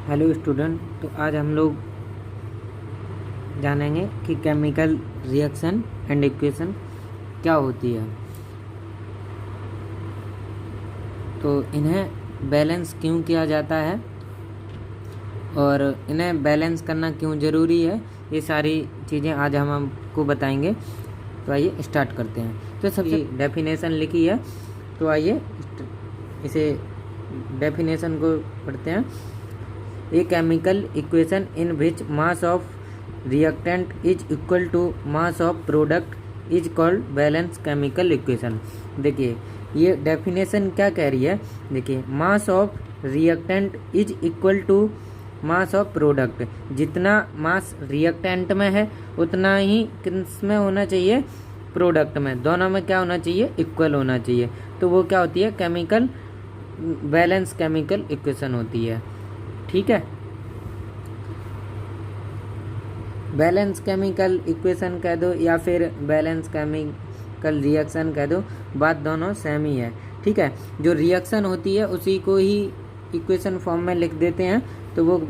Hello student. तो आज हम लोग जानेंगे कि केमिकल रिएक्शन एंड इक्वेशन क्या होती है। तो इन्हें बैलेंस क्यों किया जाता है और इन्हें बैलेंस करना क्यों ज़रूरी है, ये सारी चीज़ें आज हम आपको बताएंगे। तो आइए स्टार्ट करते हैं। तो सबसे डेफिनेशन लिखी है, तो आइए इसे डेफिनेशन को पढ़ते हैं। A chemical equation in which mass of reactant is equal to mass of product is called balance chemical equation। देखिए ये डेफिनेशन क्या कह रही है। देखिए mass of reactant is equal to mass of product. जितना मास रिएक्टेंट में है उतना ही किस में होना चाहिए, प्रोडक्ट में। दोनों में क्या होना चाहिए, इक्वल होना चाहिए। तो वो क्या होती है, केमिकल बैलेंस केमिकल इक्वेशन होती है। ठीक है, बैलेंस केमिकल इक्वेशन कह दो या फिर बैलेंस केमिकल रिएक्शन कह दो, बात दोनों सेम ही है। ठीक है, जो रिएक्शन होती है उसी को ही इक्वेशन फॉर्म में लिख देते हैं तो वो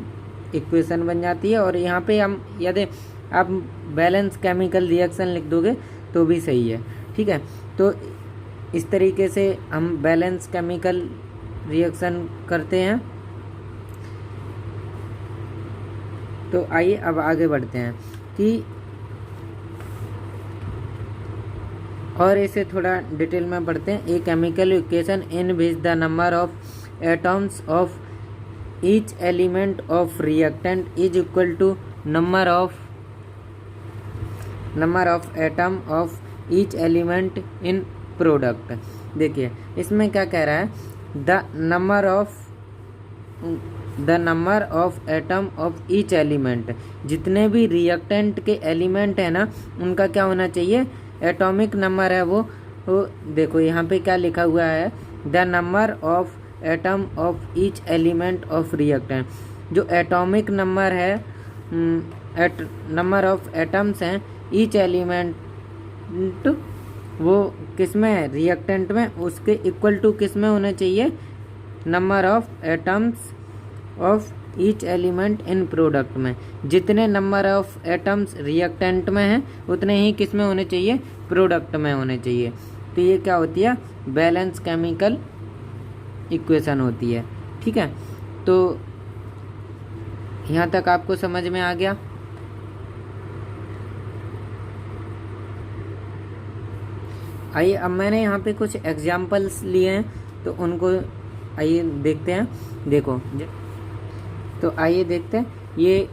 इक्वेशन बन जाती है। और यहाँ पे हम यदि आप बैलेंस केमिकल रिएक्शन लिख दोगे तो भी सही है। ठीक है, तो इस तरीके से हम बैलेंस केमिकल रिएक्शन करते हैं। तो आइए अब आगे बढ़ते हैं कि और इसे थोड़ा डिटेल में पढ़ते हैं। A chemical equation in which the number of atoms of each element of reactant is equal to number of atom of each element in product. देखिए इसमें क्या कह रहा है, the number of atom of each element. जितने भी reactant के element है ना, उनका क्या होना चाहिए, एटॉमिक नंबर है वो देखो यहाँ पे क्या लिखा हुआ है, the number of atom of each element of reactant. जो एटॉमिक नंबर है, नंबर ऑफ एटम्स हैं ईच एलिमेंट, वो किस में है, रिएक्टेंट में, उसके इक्वल टू किस में होना चाहिए, number of atoms of each element in product में। जितने नंबर ऑफ एटम्स रिएक्टेंट में हैं उतने ही किस में होने चाहिए, प्रोडक्ट में होने चाहिए। तो ये क्या होती है, बैलेंस केमिकल इक्वेशन होती है। ठीक है, तो यहाँ तक आपको समझ में आ गया। आइए अब मैंने यहाँ पे कुछ एग्जाम्पल्स लिए हैं तो उनको आइए देखते हैं। देखो तो आइए देखते हैं, ये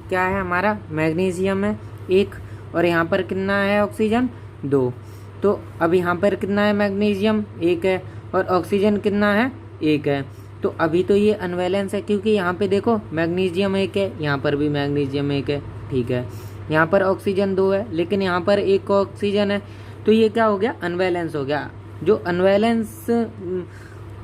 क्या है, हमारा मैग्नीशियम है 1 और यहाँ पर कितना है ऑक्सीजन 2। तो अब यहाँ पर कितना है, मैग्नीशियम 1 है और ऑक्सीजन कितना है 1 है। तो अभी तो ये अनबैलेंस है क्योंकि यहाँ पे देखो मैग्नीशियम 1 है, यहाँ पर भी मैग्नीशियम 1 है। ठीक है, यहाँ पर ऑक्सीजन 2 है लेकिन यहाँ पर 1 ऑक्सीजन है। तो ये क्या हो गया, अनबैलेंस हो गया। जो अनबैलेंस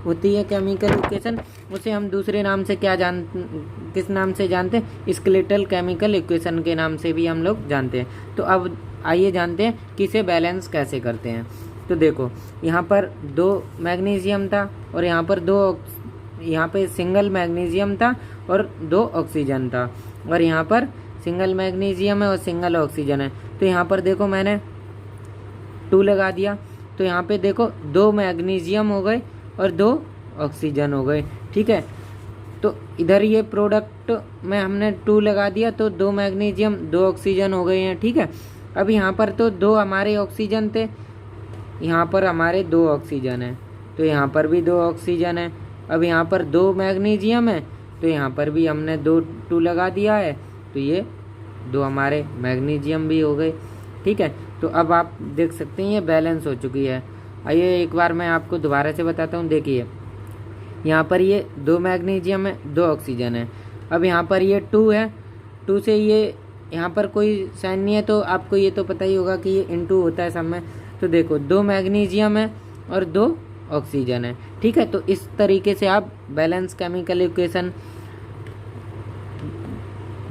होती है केमिकल इक्वेशन, उसे हम दूसरे नाम से किस नाम से जानते हैं, स्केलेटल केमिकल इक्वेशन के नाम से भी हम लोग जानते हैं। तो अब आइए जानते हैं कि इसे बैलेंस कैसे करते हैं। तो देखो यहाँ पर 2 मैग्नीशियम था और यहाँ पर यहाँ पे सिंगल मैग्नीशियम था और 2 ऑक्सीजन था, और यहाँ पर सिंगल मैग्नीशियम है और सिंगल ऑक्सीजन है। तो यहाँ पर देखो मैंने 2 लगा दिया, तो यहाँ पे देखो 2 मैग्नीशियम हो गए और 2 ऑक्सीजन हो गए। ठीक है, तो इधर ये प्रोडक्ट में हमने 2 लगा दिया तो 2 मैग्नीशियम 2 ऑक्सीजन हो गए हैं। ठीक है, अब यहाँ पर तो 2 हमारे ऑक्सीजन थे, यहाँ पर हमारे 2 ऑक्सीजन है, तो यहाँ पर भी 2 ऑक्सीजन है। अब यहाँ पर 2 मैग्नीशियम है तो यहाँ पर भी हमने 2 लगा दिया है, तो ये 2 हमारे मैग्नीशियम भी हो गए। ठीक है, तो अब आप देख सकते हैं ये बैलेंस हो चुकी है। आइए एक बार मैं आपको दोबारा से बताता हूँ। देखिए यहाँ पर ये 2 मैग्नीशियम है 2 ऑक्सीजन है। अब यहाँ पर ये 2 है, 2 से ये यहाँ पर कोई साइन नहीं है तो आपको ये तो पता ही होगा कि ये इनटू होता है सब में। तो देखो 2 मैग्नीशियम है और 2 ऑक्सीजन है। ठीक है, तो इस तरीके से आप बैलेंस केमिकल इक्वेशन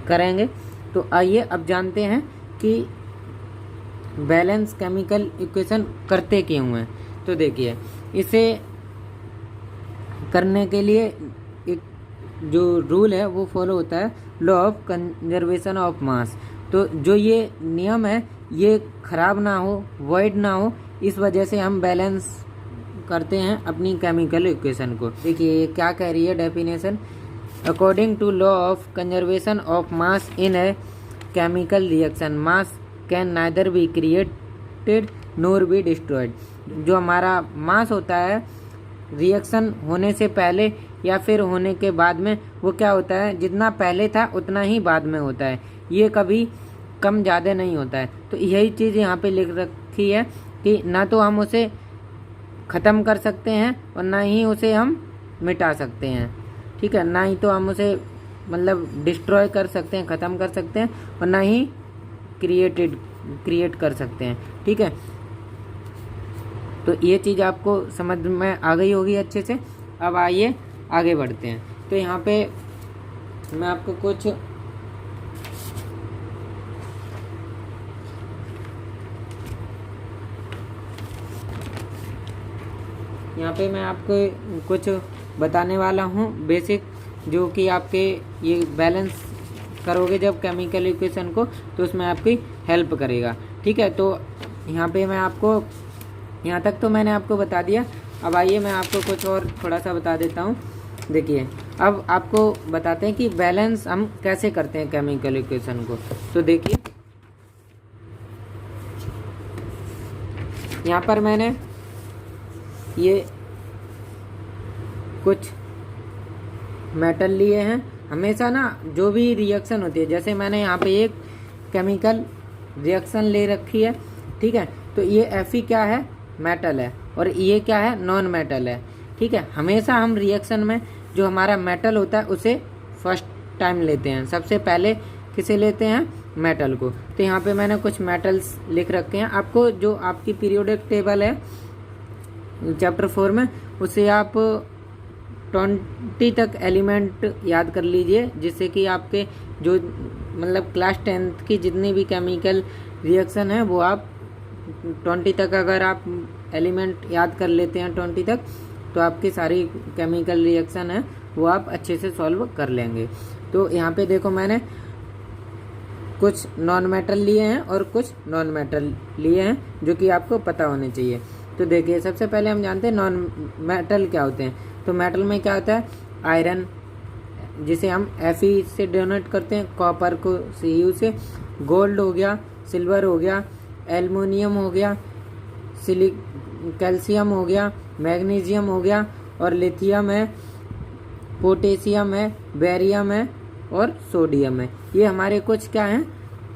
करेंगे। तो आइए अब जानते हैं कि बैलेंस केमिकल इक्वेशन करते क्यों हैं। तो देखिए इसे करने के लिए एक जो रूल है वो फॉलो होता है लॉ ऑफ कंजर्वेशन ऑफ मास। तो जो ये नियम है ये खराब ना हो, वॉइड ना हो, इस वजह से हम बैलेंस करते हैं अपनी केमिकल इक्वेशन को। देखिए ये क्या कह रही है definition, according to law of conservation of mass in a chemical reaction mass can neither be created nor be destroyed. जो हमारा मास होता है रिएक्शन होने से पहले या फिर होने के बाद में, वो क्या होता है, जितना पहले था उतना ही बाद में होता है, ये कभी कम ज़्यादा नहीं होता है। तो यही चीज़ यहाँ पे लिख रखी है कि ना तो हम उसे ख़त्म कर सकते हैं और ना ही उसे हम मिटा सकते हैं, ठीक है, ना ही तो हम उसे मतलब डिस्ट्रॉय कर सकते हैं, ख़त्म कर सकते हैं, और ना ही क्रिएट कर सकते हैं, ठीक है। तो ये चीज़ आपको समझ में आ गई होगी अच्छे से। अब आइए आगे बढ़ते हैं। तो यहाँ पे मैं आपको कुछ कुछ बताने वाला हूँ बेसिक, जो कि आपके ये बैलेंस करोगे जब केमिकल इक्वेशन को तो उसमें आपकी हेल्प करेगा, ठीक है। तो यहाँ पे मैं आपको, यहाँ तक तो मैंने आपको बता दिया। अब आइए मैं आपको कुछ और थोड़ा सा बता देता हूँ। देखिए अब आपको बताते हैं कि बैलेंस हम कैसे करते हैं केमिकल इक्वेशन को। तो देखिए यहाँ पर मैंने ये कुछ मेटल लिए हैं। हमेशा ना जो भी रिएक्शन होती है, जैसे मैंने यहाँ पे एक केमिकल रिएक्शन ले रखी है, ठीक है, तो ये Fe क्या है, मेटल है, और ये क्या है, नॉन मेटल है, ठीक है। हमेशा हम रिएक्शन में जो हमारा मेटल होता है उसे फर्स्ट टाइम लेते हैं, सबसे पहले किसे लेते हैं, मेटल को। तो यहाँ पे मैंने कुछ मेटल्स लिख रखे हैं। आपको जो आपकी पीरियोडिक टेबल है चैप्टर 4 में, उसे आप 20 तक एलिमेंट याद कर लीजिए, जिससे कि आपके जो मतलब क्लास 10th की जितनी भी केमिकल रिएक्शन है वो आप 20 तक अगर आप एलिमेंट याद कर लेते हैं 20 तक, तो आपकी सारी केमिकल रिएक्शन है वो आप अच्छे से सॉल्व कर लेंगे। तो यहाँ पे देखो मैंने कुछ नॉन मेटल लिए हैं और कुछ नॉन मेटल लिए हैं जो कि आपको पता होने चाहिए। तो देखिए सबसे पहले हम जानते हैं नॉन मेटल क्या होते हैं। तो मेटल में क्या होता है, आयरन जिसे हम Fe से डोनेट करते हैं, कॉपर को Cu से, गोल्ड हो गया, सिल्वर हो गया, एल्युमिनियम हो गया, कैल्शियम हो गया, मैग्नीशियम हो गया, और लिथियम है, पोटेशियम है, बेरियम है और सोडियम है। ये हमारे कुछ क्या हैं,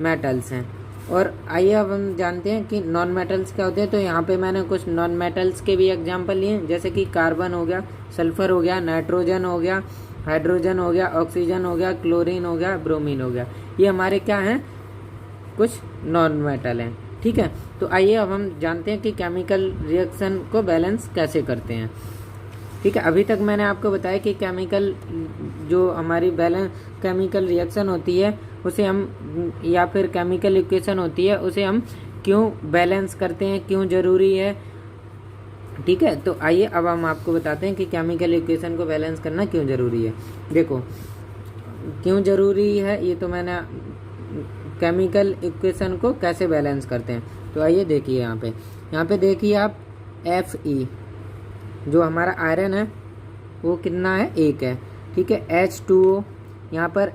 मेटल्स हैं। और आइए अब हम जानते हैं कि नॉन मेटल्स क्या होते हैं। तो यहाँ पे मैंने कुछ नॉन मेटल्स के भी एग्जांपल लिए, जैसे कि कार्बन हो गया, सल्फर हो गया, नाइट्रोजन हो गया, हाइड्रोजन हो गया, ऑक्सीजन हो गया, क्लोरीन हो गया, ब्रोमीन हो गया। ये हमारे क्या हैं, कुछ नॉन मेटल हैं, ठीक है। तो आइए अब हम जानते हैं कि केमिकल रिएक्शन को बैलेंस कैसे करते हैं, ठीक है। अभी तक मैंने आपको बताया कि केमिकल जो हमारी बैलेंस केमिकल रिएक्शन होती है उसे हम, या फिर केमिकल इक्वेशन होती है उसे हम क्यों बैलेंस करते हैं, क्यों ज़रूरी है, ठीक है। तो आइए अब हम आपको बताते हैं कि केमिकल इक्वेशन को बैलेंस करना क्यों ज़रूरी है। देखो क्यों ज़रूरी है, ये तो मैंने केमिकल इक्वेशन को कैसे बैलेंस करते हैं। तो आइए देखिए यहाँ पे देखिए आप Fe जो हमारा आयरन है वो कितना है, 1 है, ठीक है। H2O यहाँ पर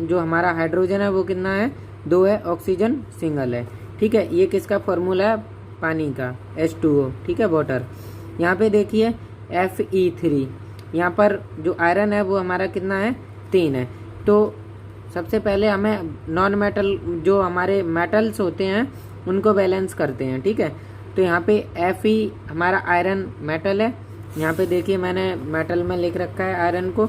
जो हमारा हाइड्रोजन है वो कितना है, 2 है, ऑक्सीजन सिंगल है, ठीक है। ये किसका फॉर्मूला है, पानी का, H2O, ठीक है, वाटर। यहाँ पे देखिए Fe3, यहाँ पर जो आयरन है वो हमारा कितना है, 3 है। तो सबसे पहले हमें नॉन मेटल जो हमारे मेटल्स होते हैं उनको बैलेंस करते हैं, ठीक है। तो यहाँ पे Fe हमारा आयरन मेटल है, यहाँ पे देखिए मैंने मेटल में लिख रखा है आयरन को।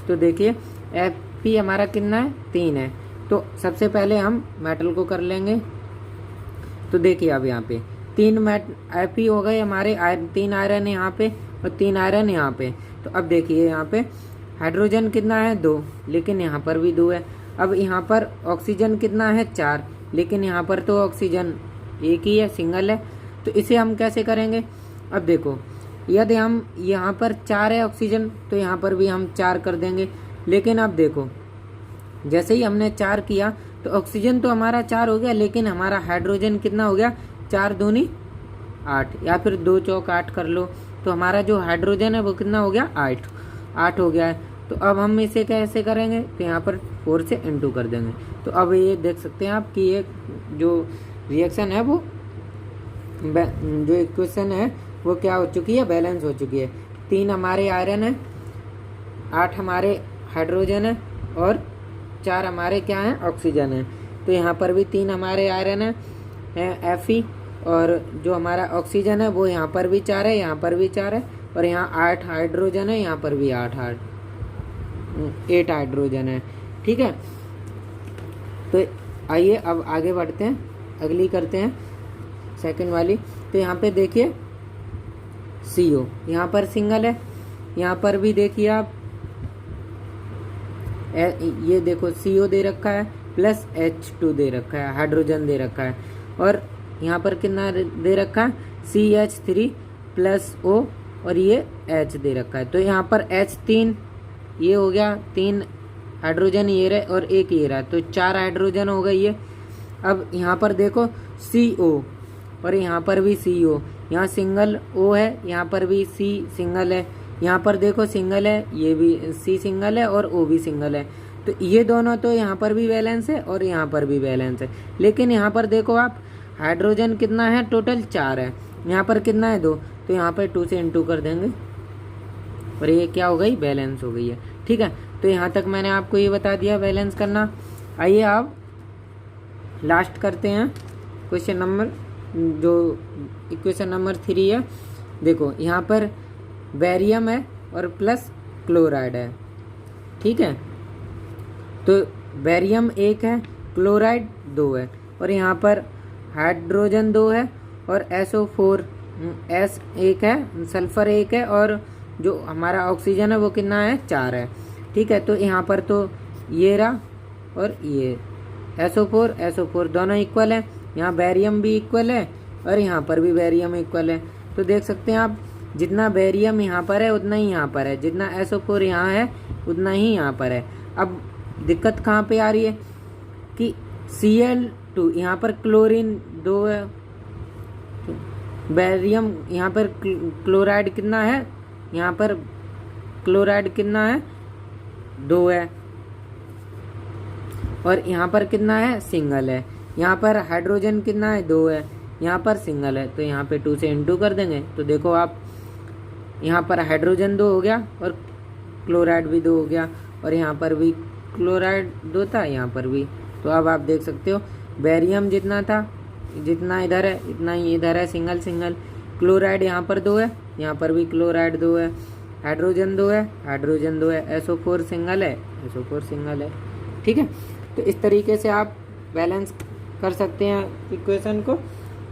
तो देखिए Fe हमारा कितना है, 3 है। तो सबसे पहले हम मेटल को कर लेंगे। तो देखिए अब यहाँ पे 3 Fe हो गए हमारे, 3 आयरन है यहाँ पे और 3 आयरन यहाँ पे। तो अब देखिए यहाँ पे हाइड्रोजन कितना है, 2, लेकिन यहाँ पर भी 2 है। अब यहाँ पर ऑक्सीजन कितना है, 4, लेकिन यहाँ पर तो ऑक्सीजन एक ही है, सिंगल है। तो इसे हम कैसे करेंगे, अब देखो यदि हम यहाँ पर 4 है ऑक्सीजन तो यहाँ पर भी हम 4 कर देंगे, लेकिन अब देखो जैसे ही हमने 4 किया तो ऑक्सीजन तो हमारा 4 हो गया, लेकिन हमारा हाइड्रोजन कितना हो गया, 4 दूनी 8 या फिर 2 चौक 8 कर लो। तो हमारा जो हाइड्रोजन है वो कितना हो गया, 8 हो गया है। तो अब हम इसे कैसे करेंगे, तो यहाँ पर 4 से इंटू कर देंगे। तो अब ये देख सकते हैं आप कि ये जो रिएक्शन है वो जो इक्वेशन है वो क्या हो चुकी है, बैलेंस हो चुकी है। 3 हमारे आयरन है, 8 हमारे हाइड्रोजन है और 4 हमारे क्या हैं, ऑक्सीजन है। तो यहाँ पर भी 3 हमारे आयरन है Fe, और जो हमारा ऑक्सीजन है वो यहाँ पर भी 4 है, यहाँ पर भी 4 है, और यहाँ 8 हाइड्रोजन है, यहाँ पर भी 8 हाइड्रोजन है। ठीक है, तो आइए अब आगे बढ़ते हैं, अगली करते हैं सेकंड वाली। तो यहाँ पे देखिए CO यहाँ पर सिंगल है, यहाँ पर भी देखिए आप ये देखो CO दे रखा है प्लस H2 दे रखा है, हाइड्रोजन दे रखा है, और यहाँ पर कितना दे रखा है, CH3 प्लस O और ये H दे रखा है। तो यहाँ पर H3 ये हो गया, 3 हाइड्रोजन ये रहे और 1 ये रहा, तो 4 हाइड्रोजन हो गई है। अब यहाँ पर देखो CO और यहाँ पर भी CO, यहाँ सिंगल O है, यहाँ पर भी C सिंगल है, यहाँ पर देखो सिंगल है, ये भी C सिंगल है और O भी सिंगल है। तो ये दोनों तो यहाँ पर भी बैलेंस है और यहाँ पर भी बैलेंस है। लेकिन यहाँ पर देखो आप हाइड्रोजन कितना है, टोटल 4 है, यहाँ पर कितना है 2, तो यहाँ पर 2 से इंटू कर देंगे और ये क्या हो गई, बैलेंस हो गई है। ठीक है, तो यहाँ तक मैंने आपको ये बता दिया बैलेंस करना। आइए आप लास्ट करते हैं क्वेश्चन नंबर, जो इक्वेशन नंबर 3 है। देखो यहाँ पर बेरियम है और प्लस क्लोराइड है। ठीक है, तो बेरियम 1 है, क्लोराइड 2 है, और यहाँ पर हाइड्रोजन 2 है और SO4 S 1 है, सल्फर 1 है, और जो हमारा ऑक्सीजन है वो कितना है, 4 है। ठीक है, तो यहाँ पर तो ये रहा और ये SO4 दोनों इक्वल है, यहाँ बेरियम भी इक्वल है और यहाँ पर भी बेरियम इक्वल है। तो देख सकते हैं आप जितना बेरियम यहाँ पर है उतना ही यहाँ पर है, जितना SO4 यहाँ है उतना ही यहाँ पर है। अब दिक्कत कहाँ पे आ रही है कि Cl2 यहाँ पर क्लोरीन 2 है, बेरियम यहाँ पर क्लोराइड कितना है, यहाँ पर क्लोराइड कितना है, 2 है, और यहाँ पर कितना है, सिंगल है। यहाँ पर हाइड्रोजन कितना है, 2 है, यहाँ पर सिंगल है, तो यहाँ पे 2 से इंटू कर देंगे। तो देखो आप यहाँ पर हाइड्रोजन 2 हो गया और क्लोराइड भी 2 हो गया, और यहाँ पर भी क्लोराइड 2 था, यहाँ पर भी। तो अब आप देख सकते हो बेरियम जितना था, जितना इधर है इतना ही इधर है, सिंगल सिंगल। क्लोराइड यहाँ पर 2 है, यहाँ पर भी क्लोराइड 2 है, हाइड्रोजन 2 है, हाइड्रोजन 2 है, SO4 सिंगल है, SO4 सिंगल है। ठीक है, तो इस तरीके से आप बैलेंस कर सकते हैं इक्वेशन को।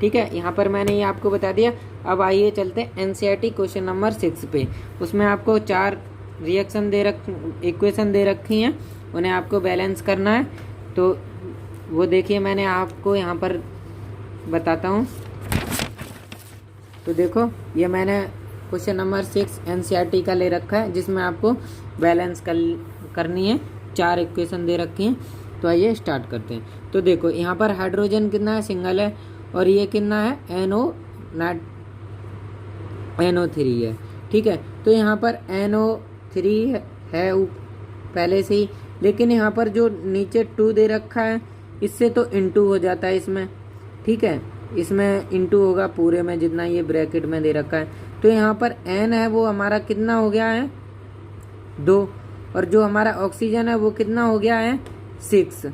ठीक है, यहाँ पर मैंने ये आपको बता दिया। अब आइए चलते हैं NCERT क्वेश्चन नंबर 6 पे। उसमें आपको 4 रिएक्शन इक्वेशन दे रखी हैं, उन्हें आपको बैलेंस करना है। तो वो देखिए मैंने आपको यहाँ पर बताता हूँ। तो देखो ये मैंने क्वेश्चन नंबर 6 NCERT का ले रखा है, जिसमें आपको बैलेंस करनी है। 4 इक्वेशन दे रखी हैं। तो आइए स्टार्ट करते हैं। तो देखो यहाँ पर हाइड्रोजन कितना है, सिंगल है, और ये कितना है, NO3 है। ठीक है, तो यहाँ पर NO3 है पहले से ही, लेकिन यहाँ पर जो नीचे 2 दे रखा है इससे तो इंटू हो जाता है इसमें। ठीक है, इसमें इंटू होगा पूरे में जितना ये ब्रैकेट में दे रखा है। तो यहाँ पर N है वो हमारा कितना हो गया है, 2, और जो हमारा ऑक्सीजन है वो कितना हो गया है, 6।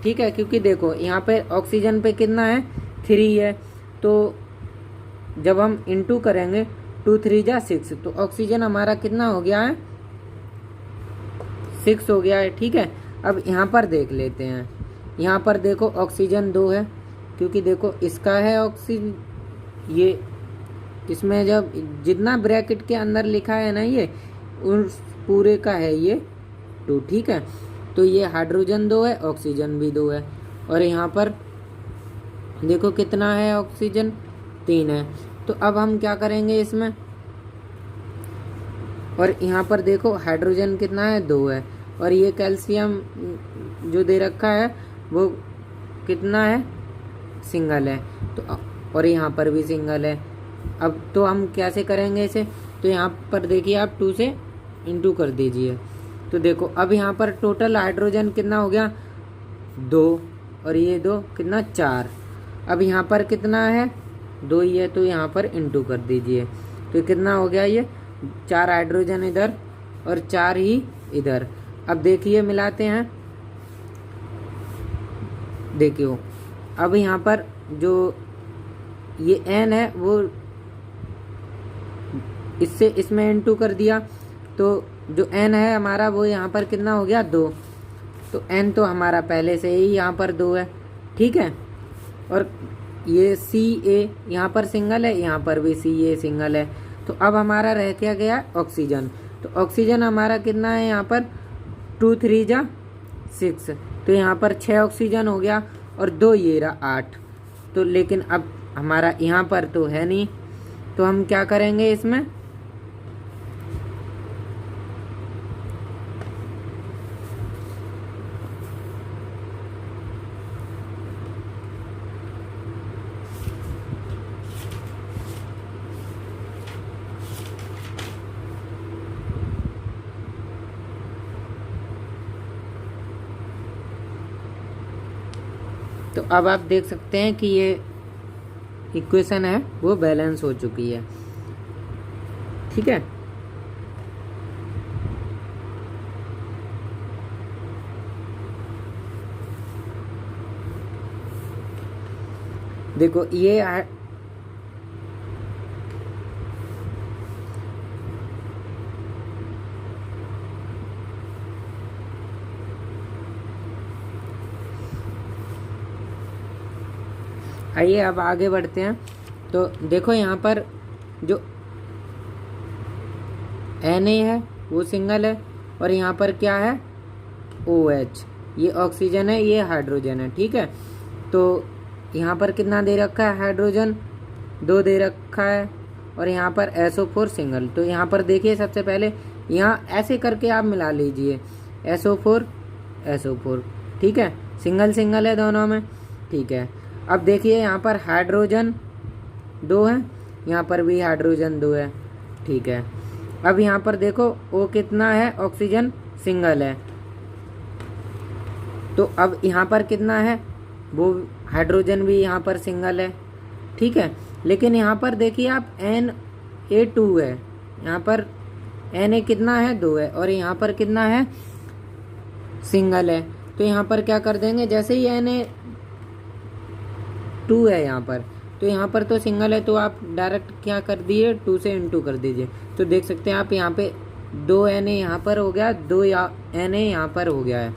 ठीक है, क्योंकि देखो यहाँ पे ऑक्सीजन पे कितना है, 3 है, तो जब हम इंटू करेंगे 2 3 जा 6, तो ऑक्सीजन हमारा कितना हो गया है, 6 हो गया है। ठीक है, अब यहाँ पर देख लेते हैं। यहाँ पर देखो ऑक्सीजन 2 है, क्योंकि देखो इसका है ऑक्सीजन, ये इसमें जब जितना ब्रैकेट के अंदर लिखा है ना ये उस पूरे का है ये 2। ठीक है, तो ये हाइड्रोजन 2 है, ऑक्सीजन भी 2 है, और यहाँ पर देखो कितना है, ऑक्सीजन 3 है। तो अब हम क्या करेंगे इसमें, और यहाँ पर देखो हाइड्रोजन कितना है, 2 है, और ये कैल्शियम जो दे रखा है वो कितना है, सिंगल है। तो और यहाँ पर भी सिंगल है। अब तो हम कैसे करेंगे इसे, तो यहाँ पर देखिए आप 2 से इंटू कर दीजिए। तो देखो अब यहाँ पर टोटल हाइड्रोजन कितना हो गया, 2, और ये 2 कितना, 4। अब यहाँ पर कितना है, 2 ही है, तो यहाँ पर इंटू कर दीजिए। तो कितना हो गया, ये 4 हाइड्रोजन इधर और 4 ही इधर। अब देखिए मिलाते हैं, देखियो अब यहाँ पर जो ये n है वो इससे इसमें इंटू कर दिया, तो जो n है हमारा वो यहाँ पर कितना हो गया, 2। तो n तो हमारा पहले से ही यहाँ पर 2 है, ठीक है। और ये Ca यहाँ पर सिंगल है, यहाँ पर भी Ca सिंगल है। तो अब हमारा रह क्या गया, ऑक्सीजन। तो ऑक्सीजन हमारा कितना है यहाँ पर, 2 3 जा 6, तो यहाँ पर 6 ऑक्सीजन हो गया, और 2 ये रहा 8। तो लेकिन अब हमारा यहाँ पर तो है नहीं, तो हम क्या करेंगे इसमें, तो अब आप देख सकते हैं कि ये इक्वेशन है वो बैलेंस हो चुकी है, ठीक है। देखो ये आइए अब आगे बढ़ते हैं। तो देखो यहाँ पर जो Na है वो सिंगल है, और यहाँ पर क्या है, OH, ये ऑक्सीजन है, ये हाइड्रोजन है, ठीक है। तो यहाँ पर कितना दे रखा है, हाइड्रोजन 2 दे रखा है, और यहाँ पर SO4 सिंगल। तो यहाँ पर देखिए सबसे पहले यहाँ ऐसे करके आप मिला लीजिए, SO4 ठीक है, सिंगल सिंगल है दोनों में, ठीक है। अब देखिए यहाँ पर हाइड्रोजन 2 है, यहाँ पर भी हाइड्रोजन 2 है, ठीक है। अब यहाँ पर देखो O कितना है, ऑक्सीजन सिंगल है, तो अब यहाँ पर कितना है, वो हाइड्रोजन भी यहाँ पर सिंगल है, ठीक है। लेकिन यहाँ पर देखिए आप Na2 है, यहाँ पर Na कितना है, 2 है, और यहाँ पर कितना है, सिंगल है। तो यहाँ पर क्या कर देंगे, जैसे ही Na2 है यहाँ पर, तो यहाँ पर तो सिंगल है, तो आप डायरेक्ट क्या कर दिए, 2 से इंटू कर दीजिए। तो देख सकते हैं आप यहाँ पे 2 Na यहाँ पर हो गया, 2 Na यहाँ पर हो गया है,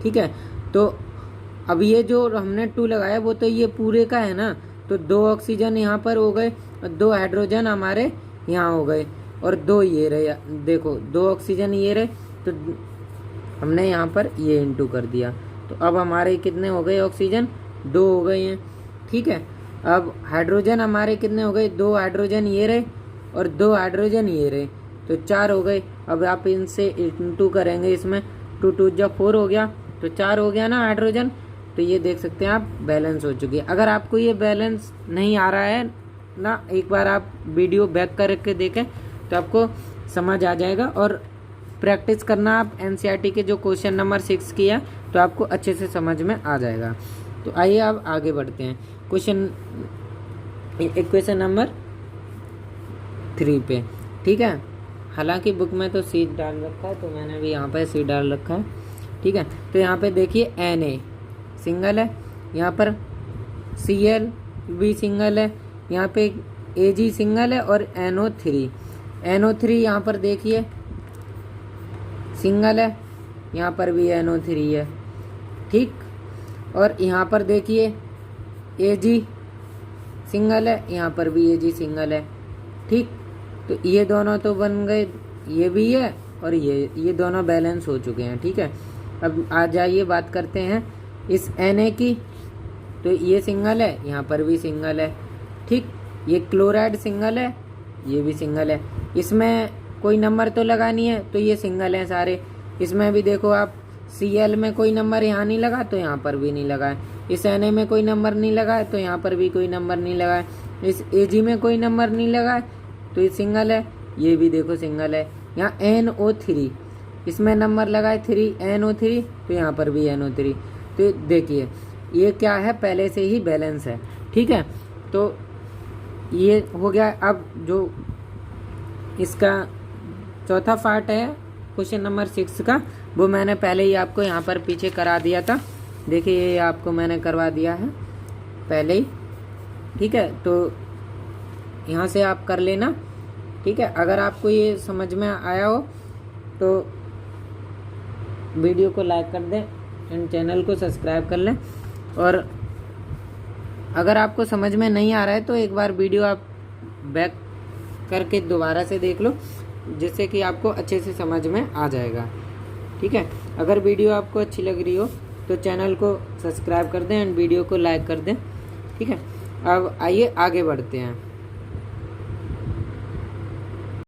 ठीक है। तो अब ये जो हमने 2 लगाया वो तो ये पूरे का है ना, तो 2 ऑक्सीजन यहाँ पर हो गए, और 2 हाइड्रोजन हमारे यहाँ हो गए, और 2 ये रहे, देखो 2 ऑक्सीजन ये रहे, तो हमने यहाँ पर ये इंटू कर दिया। तो अब हमारे कितने हो गए, ऑक्सीजन 2 हो गए हैं, ठीक है। अब हाइड्रोजन हमारे कितने हो गए, 2 हाइड्रोजन ये रहे और 2 हाइड्रोजन ये रहे, तो 4 हो गए। अब आप इनसे इंटू करेंगे, इसमें 2 2 जा 4 हो गया, तो 4 हो गया ना हाइड्रोजन। तो ये देख सकते हैं आप बैलेंस हो चुकी है। अगर आपको ये बैलेंस नहीं आ रहा है ना, एक बार आप वीडियो बैक करके देखें तो आपको समझ आ जाएगा, और प्रैक्टिस करना आप NCERT के जो क्वेश्चन नंबर 6 की है, तो आपको अच्छे से समझ में आ जाएगा। तो आइए अब आगे बढ़ते हैं इक्वेशन नंबर 3 पे, ठीक है। हालांकि बुक में तो C डाल रखा है, तो मैंने भी यहाँ पे C डाल रखा है, ठीक है। तो यहाँ पे देखिए Na सिंगल है, यहाँ पर Cl भी सिंगल है, यहाँ पे Ag सिंगल है, और NO3 यहाँ पर देखिए सिंगल है, यहाँ पर भी NO3 है, ठीक। और यहाँ पर देखिए Ag सिंगल है, यहाँ पर भी Ag सिंगल है, ठीक। तो ये दोनों तो बन गए, ये भी है और ये दोनों बैलेंस हो चुके हैं, ठीक है। अब आ जाइए बात करते हैं इस Na की। तो ये सिंगल है, यहाँ पर भी सिंगल है, ठीक। ये क्लोराइड सिंगल है, ये भी सिंगल है, इसमें कोई नंबर तो लगानी है, तो ये सिंगल है सारे। इसमें भी देखो आप CL में कोई नंबर यहाँ नहीं लगा तो यहाँ पर भी नहीं लगा है, इस NA में कोई नंबर नहीं लगा है तो यहाँ पर भी कोई नंबर नहीं लगा है, इस AG में कोई नंबर नहीं लगा है तो ये सिंगल है, ये भी देखो सिंगल है। यहाँ NO3 इसमें नंबर लगा है 3 NO3 तो यहाँ पर भी NO3। तो देखिए ये क्या है, पहले से ही बैलेंस है, ठीक है। तो ये हो गया। अब जो इसका चौथा पार्ट है क्वेश्चन नंबर 6 का, वो मैंने पहले ही आपको यहाँ पर पीछे करा दिया था। देखिए ये आपको मैंने करवा दिया है पहले ही, ठीक है। तो यहाँ से आप कर लेना, ठीक है। अगर आपको ये समझ में आया हो तो वीडियो को लाइक कर दें एंड चैनल को सब्सक्राइब कर लें। और अगर आपको समझ में नहीं आ रहा है तो एक बार वीडियो आप बैक करके दोबारा से देख लो, जिससे कि आपको अच्छे से समझ में आ जाएगा, ठीक है। अगर वीडियो आपको अच्छी लग रही हो तो चैनल को सब्सक्राइब कर दें एंड वीडियो को लाइक कर दें, ठीक है। अब आइए आगे बढ़ते हैं।